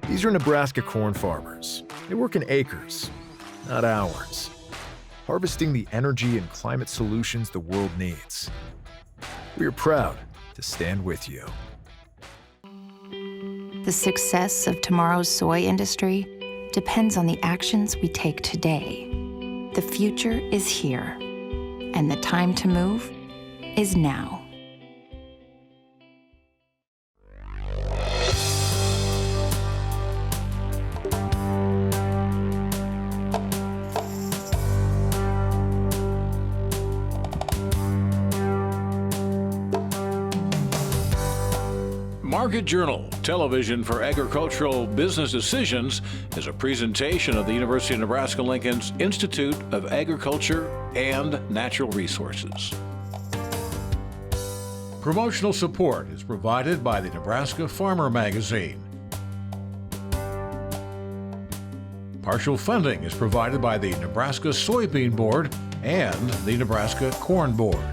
These are Nebraska corn farmers. They work in acres, not hours, harvesting the energy and climate solutions the world needs. We are proud to stand with you. The success of tomorrow's soy industry depends on the actions we take today. The future is here, and the time to move is now. Market Journal, television for agricultural business decisions, is a presentation of the University of Nebraska-Lincoln's Institute of Agriculture and Natural Resources. Promotional support is provided by the Nebraska Farmer Magazine. Partial funding is provided by the Nebraska Soybean Board and the Nebraska Corn Board.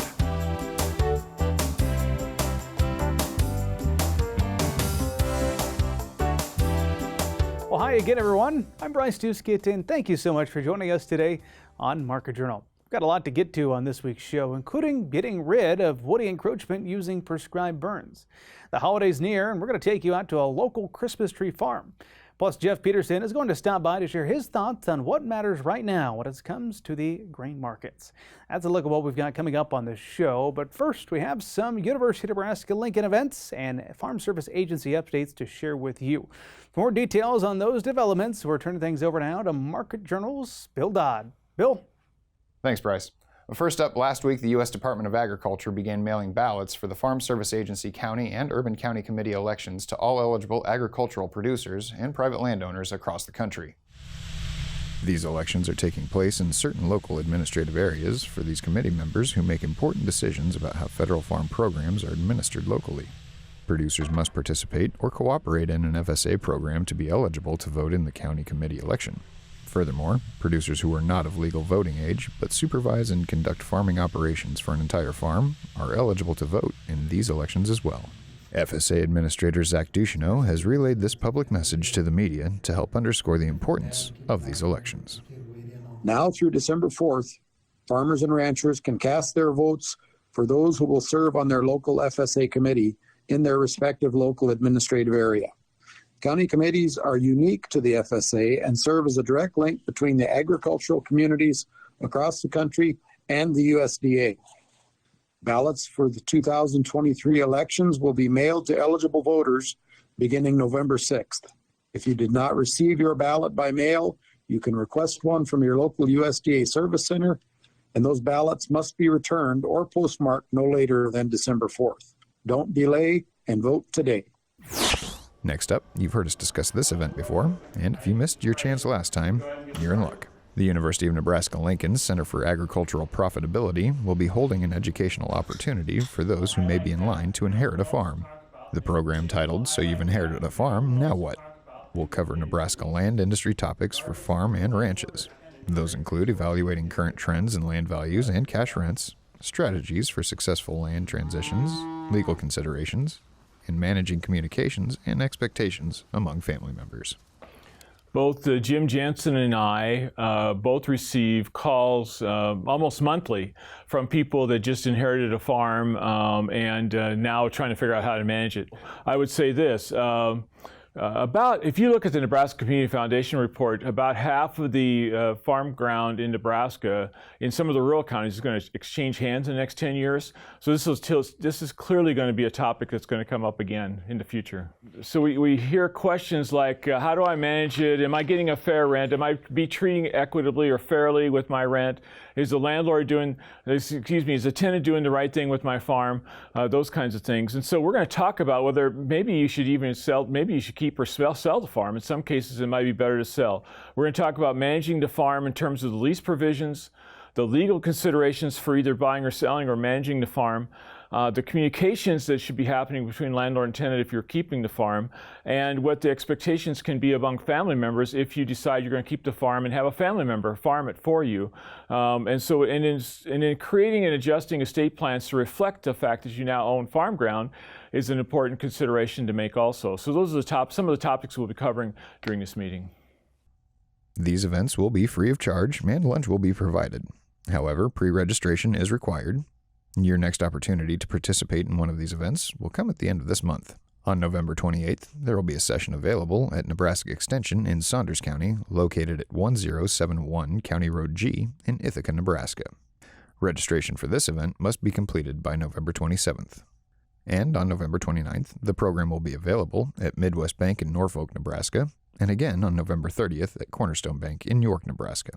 Well, hi again, everyone. I'm Bryce Duskett, and thank you so much for joining us today on Market Journal. We've got a lot to get to on this week's show, including getting rid of woody encroachment using prescribed burns. The holidays near, and we're going to take you out to a local Christmas tree farm. Plus, Jeff Peterson is going to stop by to share his thoughts on what matters right now when it comes to the grain markets. That's a look at what we've got coming up on the show. But first, we have some University of Nebraska-Lincoln events and Farm Service Agency updates to share with you. For more details on those developments, we're turning things over now to Market Journal's Bill Dodd. Bill? Thanks, Bryce. First up, last week, the U.S. Department of Agriculture began mailing ballots for the Farm Service Agency county and urban county committee elections to all eligible agricultural producers and private landowners across the country. These elections are taking place in certain local administrative areas for these committee members who make important decisions about how federal farm programs are administered locally. Producers must participate or cooperate in an FSA program to be eligible to vote in the county committee election. Furthermore, producers who are not of legal voting age but supervise and conduct farming operations for an entire farm are eligible to vote in these elections as well. FSA Administrator Zach Ducheneau has relayed this public message to the media to help underscore the importance of these elections. Now through December 4th, farmers and ranchers can cast their votes for those who will serve on their local FSA committee in their respective local administrative area. County committees are unique to the FSA and serve as a direct link between the agricultural communities across the country and the USDA. Ballots for the 2023 elections will be mailed to eligible voters beginning November 6th. If you did not receive your ballot by mail, you can request one from your local USDA service center, and those ballots must be returned or postmarked no later than December 4th. Don't delay and vote today. Next up, you've heard us discuss this event before, and if you missed your chance last time, you're in luck. The University of Nebraska-Lincoln's Center for Agricultural Profitability will be holding an educational opportunity for those who may be in line to inherit a farm. The program, titled So You've Inherited a Farm, Now What?, will cover Nebraska land industry topics for farm and ranches. Those include evaluating current trends in land values and cash rents, strategies for successful land transitions, legal considerations, and managing communications and expectations among family members. Both Jim Jansen and I both receive calls almost monthly from people that just inherited a farm and now trying to figure out how to manage it. I would say this, if you look at the Nebraska Community Foundation report, about half of the farm ground in Nebraska, in some of the rural counties, is going to exchange hands in the next 10 years. So this is clearly going to be a topic that's going to come up again in the future. So we hear questions like, how do I manage it? Am I getting a fair rent? Am I be treating equitably or fairly with my rent? Is the is the tenant doing the right thing with my farm? Those kinds of things. And so we're going to talk about whether maybe you should even sell, maybe you should keep or sell the farm. In some cases, it might be better to sell. We're going to talk about managing the farm in terms of the lease provisions, the legal considerations for either buying or selling or managing the farm, the communications that should be happening between landlord and tenant if you're keeping the farm, and what the expectations can be among family members if you decide you're going to keep the farm and have a family member farm it for you. And in creating and adjusting estate plans to reflect the fact that you now own farm ground is an important consideration to make also. So those are some of the topics we'll be covering during this meeting. These events will be free of charge and lunch will be provided. However, pre-registration is required. Your next opportunity to participate in one of these events will come at the end of this month. On November 28th, there will be a session available at Nebraska Extension in Saunders County, located at 1071 County Road G in Ithaca, Nebraska. Registration for this event must be completed by November 27th. And on November 29th, the program will be available at Midwest Bank in Norfolk, Nebraska, and again on November 30th at Cornerstone Bank in York, Nebraska.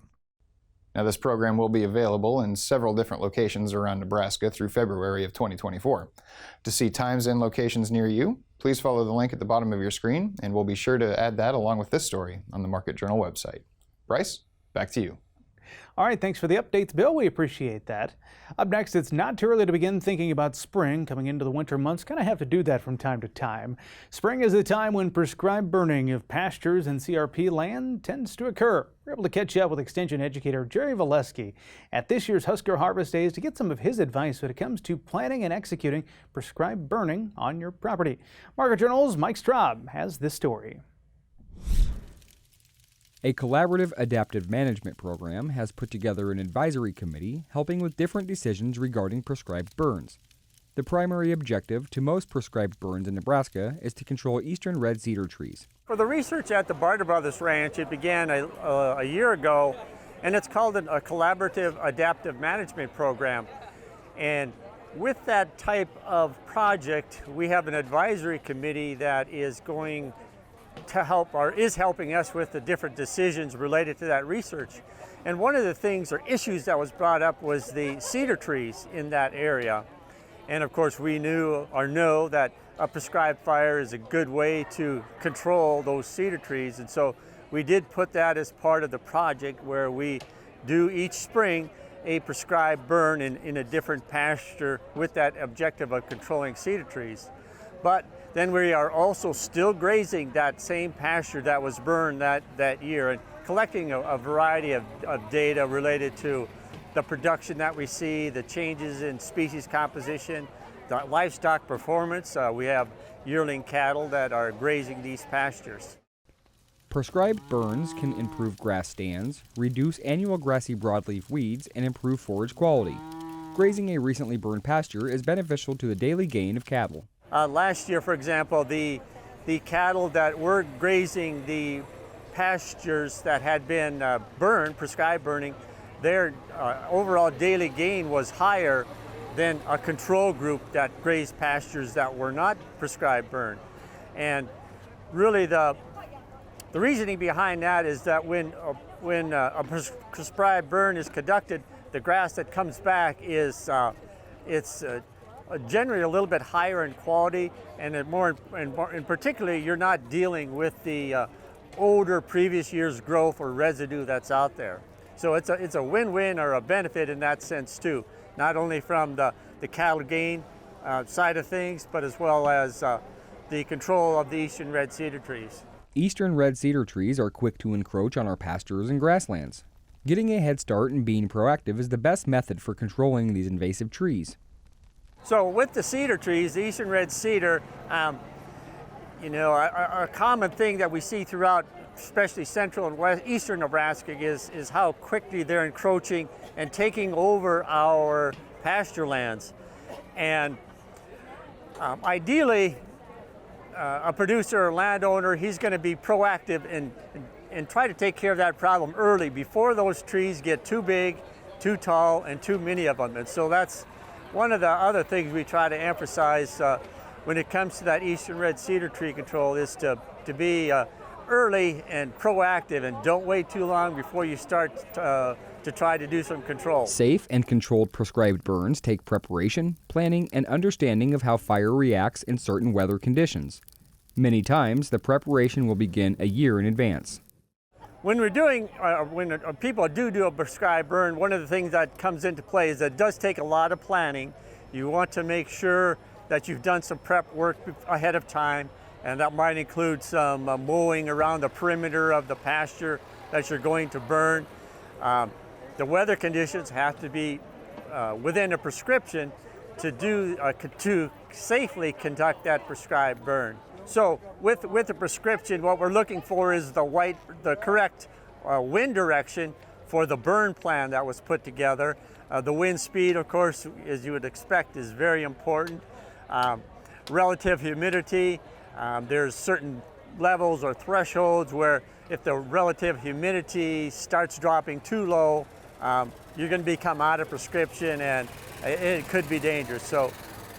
Now, this program will be available in several different locations around Nebraska through February of 2024. To see times and locations near you, please follow the link at the bottom of your screen, and we'll be sure to add that along with this story on the Market Journal website. Bryce, back to you. All right, thanks for the updates, Bill. We appreciate that. Up next, it's not too early to begin thinking about spring. Coming into the winter months, kind of have to do that from time to time. Spring is a time when prescribed burning of pastures and CRP land tends to occur. We're able to catch up with Extension Educator Jerry Volesky at this year's Husker Harvest Days to get some of his advice when it comes to planning and executing prescribed burning on your property. Market Journal's Mike Straub has this story. A collaborative adaptive management program has put together an advisory committee helping with different decisions regarding prescribed burns. The primary objective to most prescribed burns in Nebraska is to control eastern red cedar trees. For the research at the Barter Brothers Ranch, it began a year ago, and it's called a collaborative adaptive management program. And with that type of project, we have an advisory committee that is going to help or is helping us with the different decisions related to that research. And one of the things or issues that was brought up was the cedar trees in that area. And of course we know that a prescribed fire is a good way to control those cedar trees. And so we did put that as part of the project where we do each spring a prescribed burn in a different pasture with that objective of controlling cedar trees. But then we are also still grazing that same pasture that was burned that year and collecting a variety of data related to the production that we see, the changes in species composition, the livestock performance. We have yearling cattle that are grazing these pastures. Prescribed burns can improve grass stands, reduce annual grassy broadleaf weeds, and improve forage quality. Grazing a recently burned pasture is beneficial to the daily gain of cattle. Last year, for example, the cattle that were grazing the pastures that had been burned, prescribed burning, their overall daily gain was higher than a control group that grazed pastures that were not prescribed burn. And really the reasoning behind that is that when a prescribed burn is conducted, the grass that comes back is generally a little bit higher in quality, and in particular, you're not dealing with the older previous year's growth or residue that's out there. So it's a win-win or a benefit in that sense too, not only from the cattle gain side of things, but as well as the control of the eastern red cedar trees. Eastern red cedar trees are quick to encroach on our pastures and grasslands. Getting a head start and being proactive is the best method for controlling these invasive trees. So with the cedar trees, the eastern red cedar, a common thing that we see throughout, especially central and eastern Nebraska, is how quickly they're encroaching and taking over our pasture lands. And ideally, a producer or landowner, he's going to be proactive and try to take care of that problem early before those trees get too big, too tall, and too many of them. And so that's one of the other things we try to emphasize when it comes to that eastern red cedar tree control is to be early and proactive, and don't wait too long before you start to try to do some control. Safe and controlled prescribed burns take preparation, planning, and understanding of how fire reacts in certain weather conditions. Many times, the preparation will begin a year in advance. When we're doing, when people do a prescribed burn, one of the things that comes into play is that it does take a lot of planning You want to make sure that you've done some prep work ahead of time, and that might include some mowing around the perimeter of the pasture that you're going to burn. The weather conditions have to be within a prescription to safely conduct that prescribed burn. So with the prescription, what we're looking for is the correct wind direction for the burn plan that was put together. The wind speed, of course, as you would expect, is very important. Relative humidity, there's certain levels or thresholds where if the relative humidity starts dropping too low, you're going to become out of prescription and it could be dangerous. So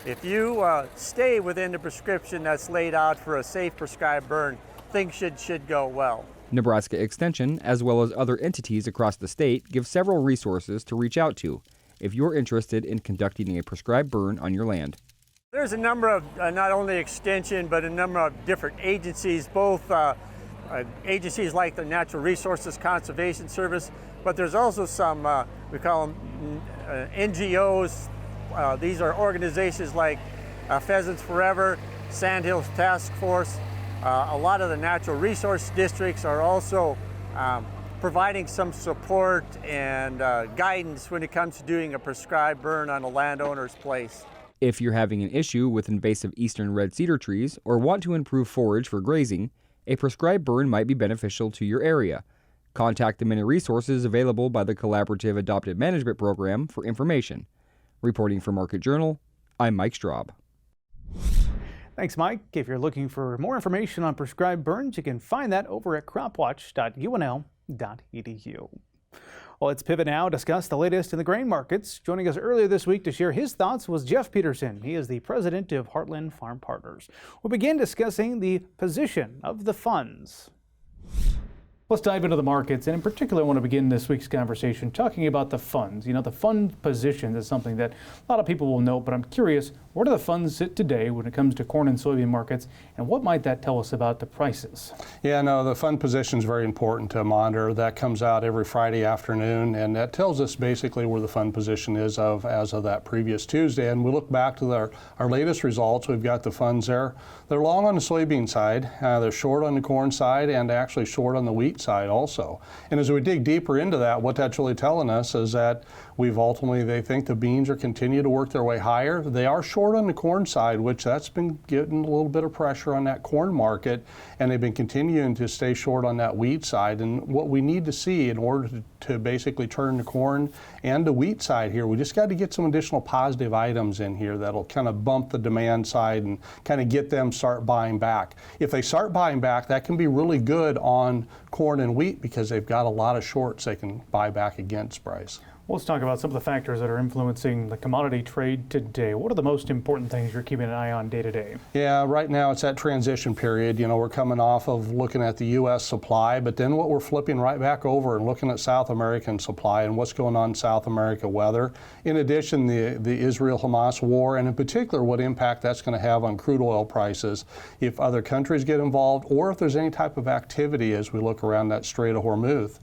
if you stay within the prescription that's laid out for a safe prescribed burn, things should go well. Nebraska Extension, as well as other entities across the state, give several resources to reach out to if you're interested in conducting a prescribed burn on your land. There's a number of, not only Extension, but a number of different agencies, both agencies like the Natural Resources Conservation Service, but there's also some, we call them NGOs. These are organizations like Pheasants Forever, Sandhills Task Force. A lot of the natural resource districts are also providing some support and guidance when it comes to doing a prescribed burn on a landowner's place. If you're having an issue with invasive eastern red cedar trees or want to improve forage for grazing, a prescribed burn might be beneficial to your area. Contact the many resources available by the Collaborative Adaptive Management Program for information. Reporting for Market Journal, I'm Mike Straub. Thanks, Mike. If you're looking for more information on prescribed burns, you can find that over at cropwatch.unl.edu. Well, let's pivot now, discuss the latest in the grain markets. Joining us earlier this week to share his thoughts was Jeff Peterson. He is the president of Heartland Farm Partners. We'll begin discussing the position of the funds. Let's dive into the markets, and in particular I want to begin this week's conversation talking about the funds. You know, the fund position is something that a lot of people will know, but I'm curious, where do the funds sit today when it comes to corn and soybean markets, and what might that tell us about the prices? Yeah, no, the fund position is very important to monitor. That comes out every Friday afternoon, and that tells us basically where the fund position is as of that previous Tuesday. And we look back to our latest results. We've got the funds there. They're long on the soybean side, they're short on the corn side, and actually short on the wheat side also. And as we dig deeper into that, what that's really telling us is that they think the beans are continuing to work their way higher. They are short on the corn side, which that's been getting a little bit of pressure on that corn market, and they've been continuing to stay short on that wheat side. And what we need to see in order to basically turn the corn and the wheat side here, we just got to get some additional positive items in here that'll kind of bump the demand side and kind of get them start buying back. If they start buying back, that can be really good on corn and wheat because they've got a lot of shorts they can buy back against, Bryce. Well, let's talk about some of the factors that are influencing the commodity trade today. What are the most important things you're keeping an eye on day to day? Yeah, right now it's that transition period. You know, we're coming off of looking at the U.S. supply, but then what we're flipping right back over and looking at South American supply and what's going on in South America weather. In addition, the Israel-Hamas war, and in particular what impact that's going to have on crude oil prices if other countries get involved or if there's any type of activity as we look around that Strait of Hormuz.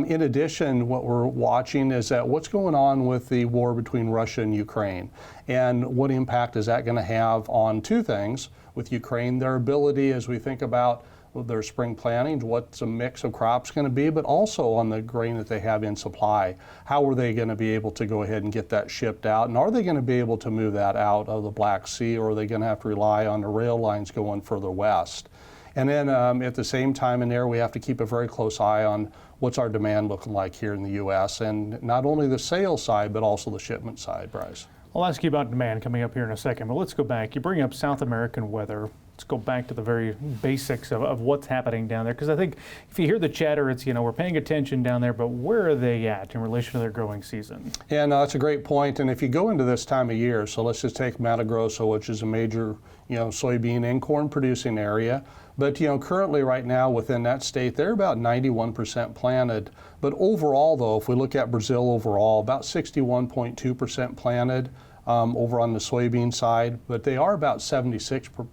In addition, what we're watching is that what's going on with the war between Russia and Ukraine, and what impact is that going to have on two things with Ukraine, their ability as we think about their spring planting, what's a mix of crops going to be, but also on the grain that they have in supply. How are they going to be able to go ahead and get that shipped out, and are they going to be able to move that out of the Black Sea, or are they going to have to rely on the rail lines going further west? And then at the same time in there, we have to keep a very close eye on what's our demand looking like here in the U.S., and not only the sales side, but also the shipment side, Bryce. I'll ask you about demand coming up here in a second, but let's go back. You bring up South American weather. Let's go back to the very basics of what's happening down there, because I think if you hear the chatter, it's, you know, we're paying attention down there, but where are they at in relation to their growing season? Yeah, no, that's a great point. And if you go into this time of year, so let's just take Mato Grosso, which is a major, soybean and corn producing area. But, currently right now within that state, they're about 91% planted. But overall, though, if we look at Brazil overall, about 61.2% planted over on the soybean side, but they are about 76%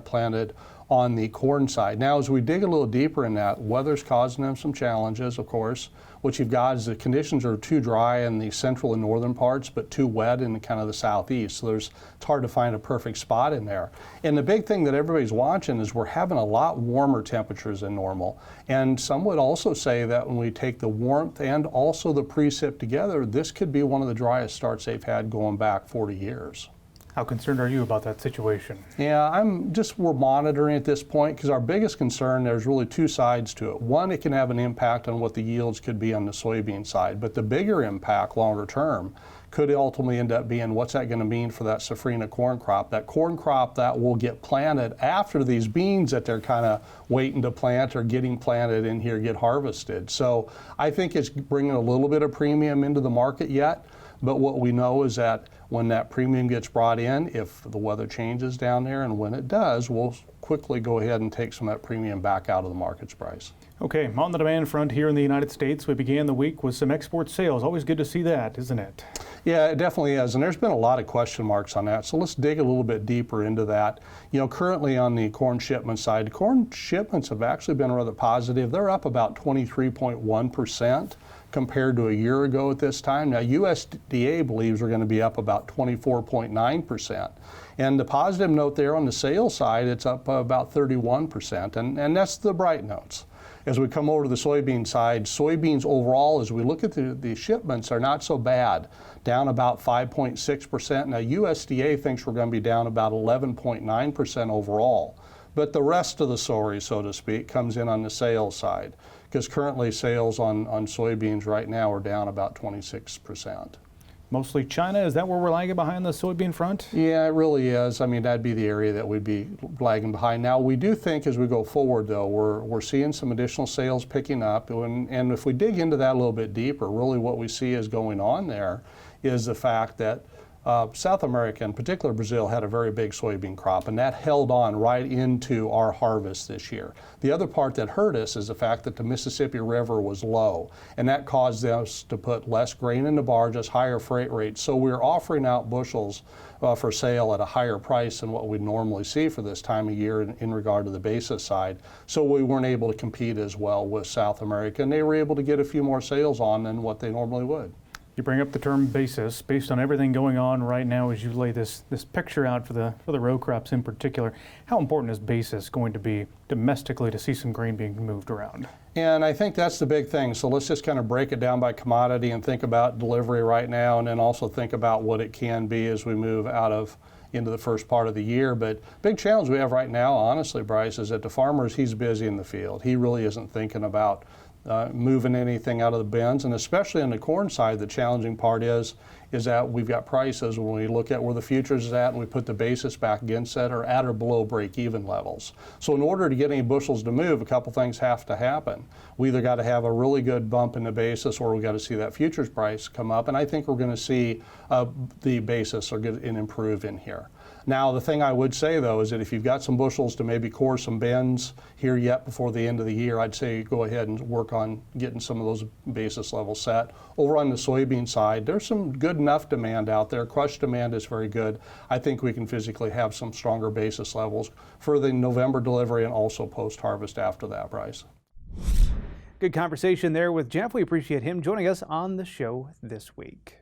planted on the corn side. Now, as we dig a little deeper in that, weather's causing them some challenges, of course. what you've got is the conditions are too dry in the central and northern parts, but too wet in kind of the southeast. So it's hard to find a perfect spot in there. And the big thing that everybody's watching is we're having a lot warmer temperatures than normal. And some would also say that when we take the warmth and also the precip together, this could be one of the driest starts they've had going back 40 years. How concerned are you about that situation? Yeah, we're monitoring at this point because our biggest concern, there's really two sides to it. One, it can have an impact on what the yields could be on the soybean side, but the bigger impact longer term could ultimately end up being what's that going to mean for that safrinha corn crop that will get planted after these beans that they're kind of waiting to plant or getting planted in here get harvested. So I think it's bringing a little bit of premium into the market yet. But what we know is that when that premium gets brought in, if the weather changes down there, and when it does, we'll quickly go ahead and take some of that premium back out of the market's price. Okay, on the demand front here in the United States, we began the week with some export sales. Always good to see that, isn't it? Yeah, it definitely is, and there's been a lot of question marks on that. So let's dig a little bit deeper into that. You know, currently on the corn shipment side, corn shipments have actually been rather positive. They're up about 23.1%. compared to a year ago at this time. Now, USDA believes we're going to be up about 24.9%. And the positive note there on the sales side, it's up about 31%. And that's the bright notes. As we come over to the soybean side, soybeans overall, as we look at the shipments, are not so bad, down about 5.6%. Now, USDA thinks we're going to be down about 11.9% overall. But the rest of the story, so to speak, comes in on the sales side, because currently sales on soybeans right now are down about 26%. Mostly China, is that where we're lagging behind the soybean front? Yeah, it really is. I mean, that'd be the area that we'd be lagging behind. Now, we do think as we go forward, though, we're seeing some additional sales picking up. And if we dig into that a little bit deeper, really what we see is going on there is the fact that South America, in particular Brazil, had a very big soybean crop, and that held on right into our harvest this year. The other part that hurt us is the fact that the Mississippi River was low, and that caused us to put less grain in the barges, higher freight rates. So we're offering out bushels for sale at a higher price than what we normally see for this time of year in regard to the basis side. So we weren't able to compete as well with South America, and they were able to get a few more sales on than what they normally would. You bring up the term basis. Based on everything going on right now as you lay this picture out for the row crops in particular, how important is basis going to be domestically to see some grain being moved around? And I think that's the big thing. So let's just kind of break it down by commodity and think about delivery right now, and then also think about what it can be as we move into the first part of the year. But big challenge we have right now, honestly, Bryce, is that the farmer, he's busy in the field. He really isn't thinking about moving anything out of the bins, and especially on the corn side, the challenging part is that we've got prices when we look at where the futures is at and we put the basis back against that are at or below break-even levels. So in order to get any bushels to move, a couple things have to happen. We either got to have a really good bump in the basis, or we got to see that futures price come up, and I think we're going to see the basis are good and improve in here. Now, the thing I would say, though, is that if you've got some bushels to maybe core some bins here yet before the end of the year, I'd say go ahead and work on getting some of those basis levels set. Over on the soybean side, there's some good enough demand out there. Crush demand is very good. I think we can physically have some stronger basis levels for the November delivery and also post-harvest after that, Bryce. Good conversation there with Jeff. We appreciate him joining us on the show this week.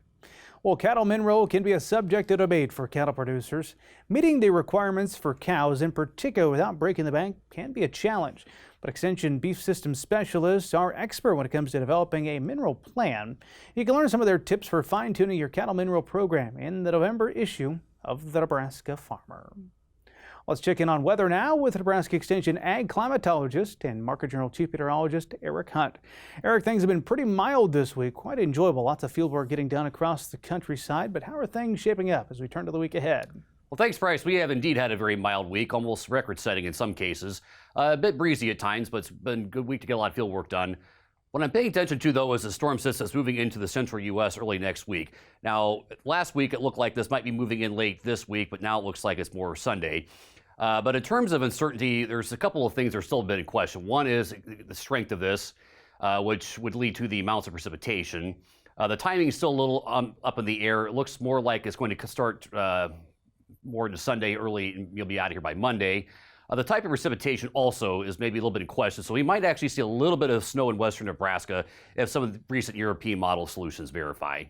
Well, cattle mineral can be a subject of debate for cattle producers. Meeting the requirements for cows in particular without breaking the bank can be a challenge. But Extension Beef System specialists are expert when it comes to developing a mineral plan. You can learn some of their tips for fine-tuning your cattle mineral program in the November issue of the Nebraska Farmer. Let's check in on weather now with Nebraska Extension Ag Climatologist and Market Journal Chief Meteorologist Eric Hunt. Eric, things have been pretty mild this week, quite enjoyable. Lots of field work getting done across the countryside, but how are things shaping up as we turn to the week ahead? Well, thanks, Bryce. We have indeed had a very mild week, almost record-setting in some cases. A bit breezy at times, but it's been a good week to get a lot of field work done. What I'm paying attention to, though, is the storm system that's moving into the central U.S. early next week. Now, last week it looked like this might be moving in late this week, but now it looks like it's more Sunday. But in terms of uncertainty, there's a couple of things that are still a bit in question. One is the strength of this, which would lead to the amounts of precipitation. The timing is still a little up in the air. It looks more like it's going to start more into Sunday early, and you'll be out of here by Monday. The type of precipitation also is maybe a little bit in question, so we might actually see a little bit of snow in western Nebraska if some of the recent European model solutions verify.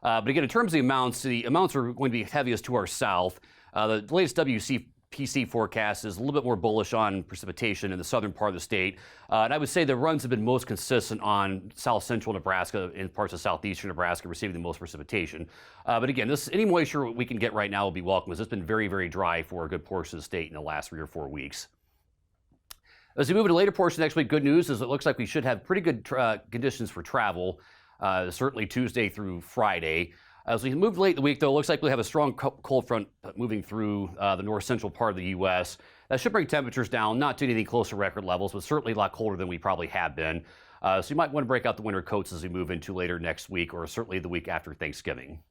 But again, in terms of the amounts are going to be heaviest to our south. The latest WCPC forecast is a little bit more bullish on precipitation in the southern part of the state. And I would say the runs have been most consistent on south central Nebraska and parts of southeastern Nebraska receiving the most precipitation. But again, any moisture we can get right now will be welcome, as it's been very, very dry for a good portion of the state in the last 3 or 4 weeks. As we move into the later portion next week, good news is it looks like we should have pretty good conditions for travel, certainly Tuesday through Friday. As we move late in the week, though, it looks like we have a strong cold front moving through the north central part of the U.S. That should bring temperatures down, not to anything close to record levels, but certainly a lot colder than we probably have been. So you might want to break out the winter coats as we move into later next week, or certainly the week after Thanksgiving.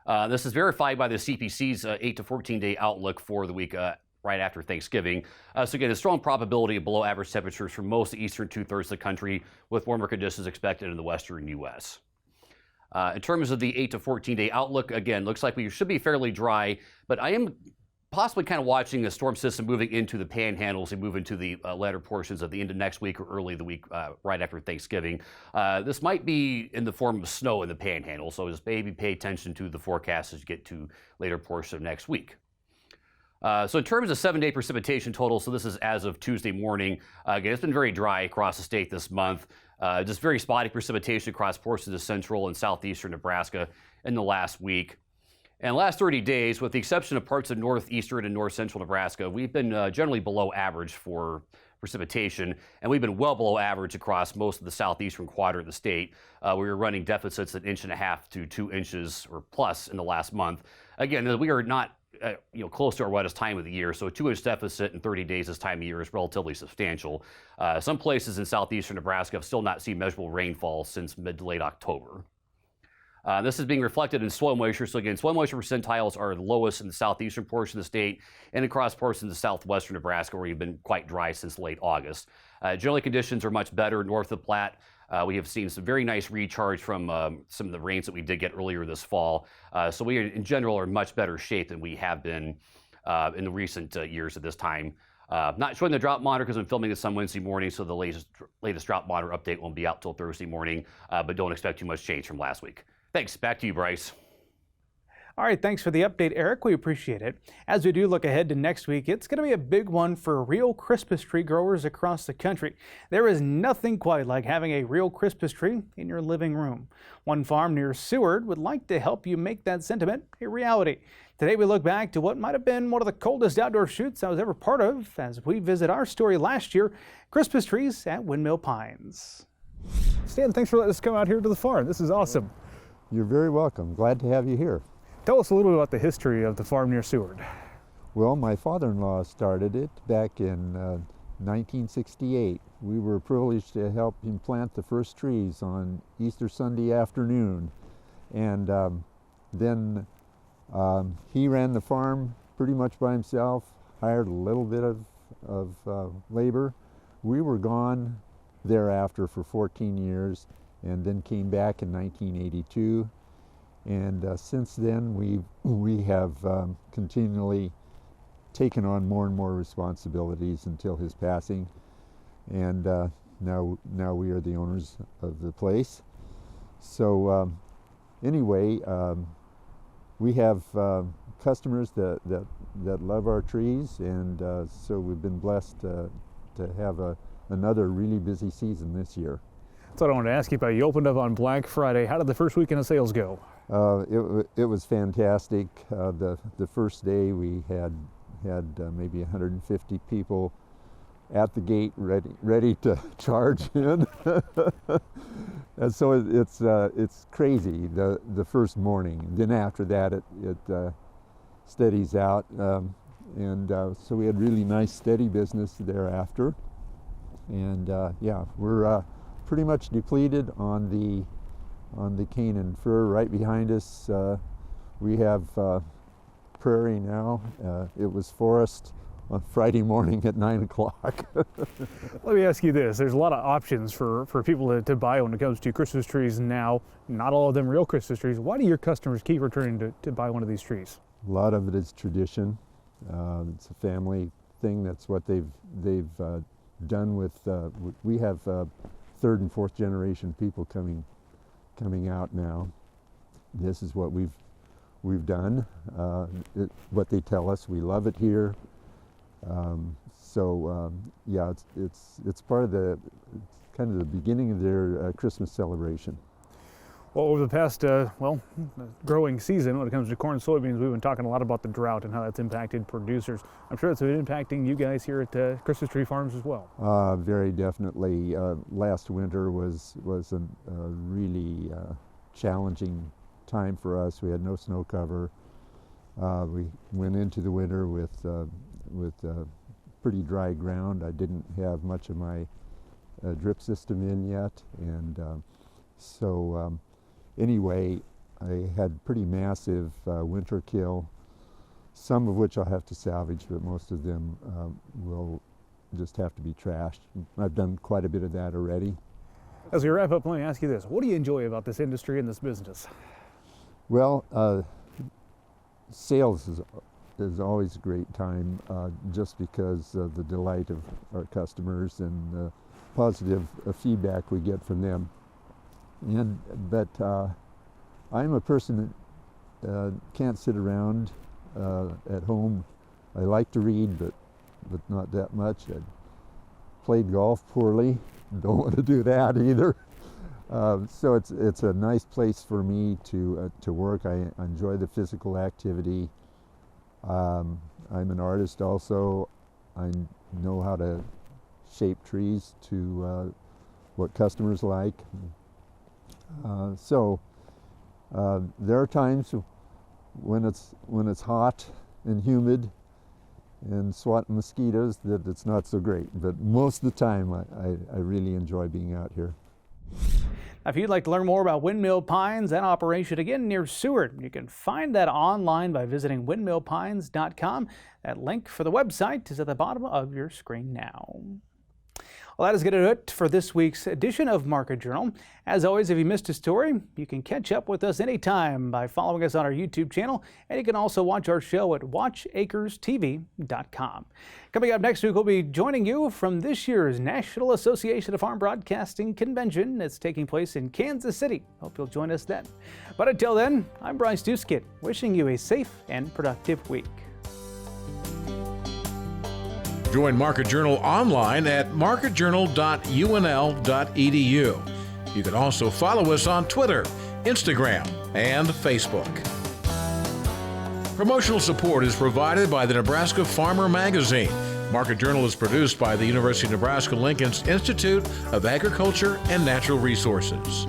This is verified by the CPC's 8 to 14 day outlook for the week right after Thanksgiving. So again, a strong probability of below average temperatures for most of the eastern 2/3 of the country, with warmer conditions expected in the western U.S. In terms of the 8 to 14 day outlook, again, looks like we should be fairly dry, but I am possibly kind of watching the storm system moving into the panhandles and move into the latter portions of the end of next week or early the week right after Thanksgiving. This might be in the form of snow in the panhandle, so just maybe pay attention to the forecast as you get to later portions of next week. So in terms of 7-day precipitation total, so this is as of Tuesday morning, again, it's been very dry across the state this month. Just very spotty precipitation across portions of central and southeastern Nebraska in the last week. And the last 30 days, with the exception of parts of northeastern and north central Nebraska, we've been generally below average for precipitation, and we've been well below average across most of the southeastern quadrant of the state. We were running deficits at 1.5 to 2 inches or plus in the last month. Again, we are not close to our wettest time of the year, so a 2-inch deficit in 30 days this time of year is relatively substantial. Some places in southeastern Nebraska have still not seen measurable rainfall since mid to late October. This is being reflected in soil moisture. So again, soil moisture percentiles are the lowest in the southeastern portion of the state and across portions of southwestern Nebraska, where you've been quite dry since late August. Generally, conditions are much better north of the Platte. We have seen some very nice recharge from some of the rains that we did get earlier this fall. So we, in general, are in much better shape than we have been in the recent years at this time. Not showing the drought monitor because I'm filming this on Wednesday morning, so the latest drought monitor update won't be out till Thursday morning, but don't expect too much change from last week. Thanks. Back to you, Bryce. All right, thanks for the update, Eric. We appreciate it. As we do look ahead to next week, it's going to be a big one for real Christmas tree growers across the country. There is nothing quite like having a real Christmas tree in your living room. One farm near Seward would like to help you make that sentiment a reality. Today we look back to what might have been one of the coldest outdoor shoots I was ever part of as we visit our story last year, Christmas trees at Windmill Pines. Stan, thanks for letting us come out here to the farm. This is awesome. You're very welcome. Glad to have you here. Tell us a little bit about the history of the farm near Seward. Well, my father-in-law started it back in 1968. We were privileged to help him plant the first trees on Easter Sunday afternoon. And then he ran the farm pretty much by himself, hired a little bit of labor. We were gone thereafter for 14 years and then came back in 1982. And since then, we have continually taken on more and more responsibilities until his passing. And now we are the owners of the place. So anyway, we have customers that love our trees, and so we've been blessed to have another really busy season this year. That's what I wanted to ask you about. You opened up on Black Friday. How did the first weekend of sales go? It was fantastic. The first day we had maybe 150 people at the gate ready to charge in. And so it's crazy the first morning. Then after that it steadies out, and so we had really nice steady business thereafter. And yeah, we're pretty much depleted on the cane and fir. Right behind us we have prairie now. It was forest on Friday morning at 9 o'clock. Let me ask you this. There's a lot of options for people to buy when it comes to Christmas trees now. Not all of them real Christmas trees. Why do your customers keep returning to buy one of these trees? A lot of it is tradition. It's a family thing. That's what they've done with. We have third and fourth generation people coming out now. This is what we've done. What they tell us. We love it here. Yeah, it's part of kind of the beginning of their Christmas celebration. Well, over the past, growing season, when it comes to corn and soybeans, we've been talking a lot about the drought and how that's impacted producers. I'm sure it's been impacting you guys here at Christmas Tree Farms as well. Very definitely. Last winter was a really challenging time for us. We had no snow cover. We went into the winter with pretty dry ground. I didn't have much of my drip system in yet, and anyway, I had pretty massive winter kill, some of which I'll have to salvage, but most of them will just have to be trashed. I've done quite a bit of that already. As we wrap up, let me ask you this. What do you enjoy about this industry and this business? Well, sales is always a great time, just because of the delight of our customers and the positive feedback we get from them. But I'm a person that can't sit around at home. I like to read, but not that much. I played golf poorly. Don't want to do that either. So it's a nice place for me to work. I enjoy the physical activity. I'm an artist also. I know how to shape trees to what customers like. There are times when it's hot and humid and swatting mosquitoes that it's not so great, but most of the time I really enjoy being out here. Now, if you'd like to learn more about Windmill Pines and operation again near Seward, you can find that online by visiting windmillpines.com. That link for the website is at the bottom of your screen now. Well, that is going to do it for this week's edition of Market Journal. As always, if you missed a story, you can catch up with us anytime by following us on our YouTube channel, and you can also watch our show at watchacrestv.com. Coming up next week, we'll be joining you from this year's National Association of Farm Broadcasting Convention that's taking place in Kansas City. Hope you'll join us then. But until then, I'm Bryce Duskett, wishing you a safe and productive week. Join Market Journal online at marketjournal.unl.edu. You can also follow us on Twitter, Instagram, and Facebook. Promotional support is provided by the Nebraska Farmer Magazine. Market Journal is produced by the University of Nebraska-Lincoln's Institute of Agriculture and Natural Resources.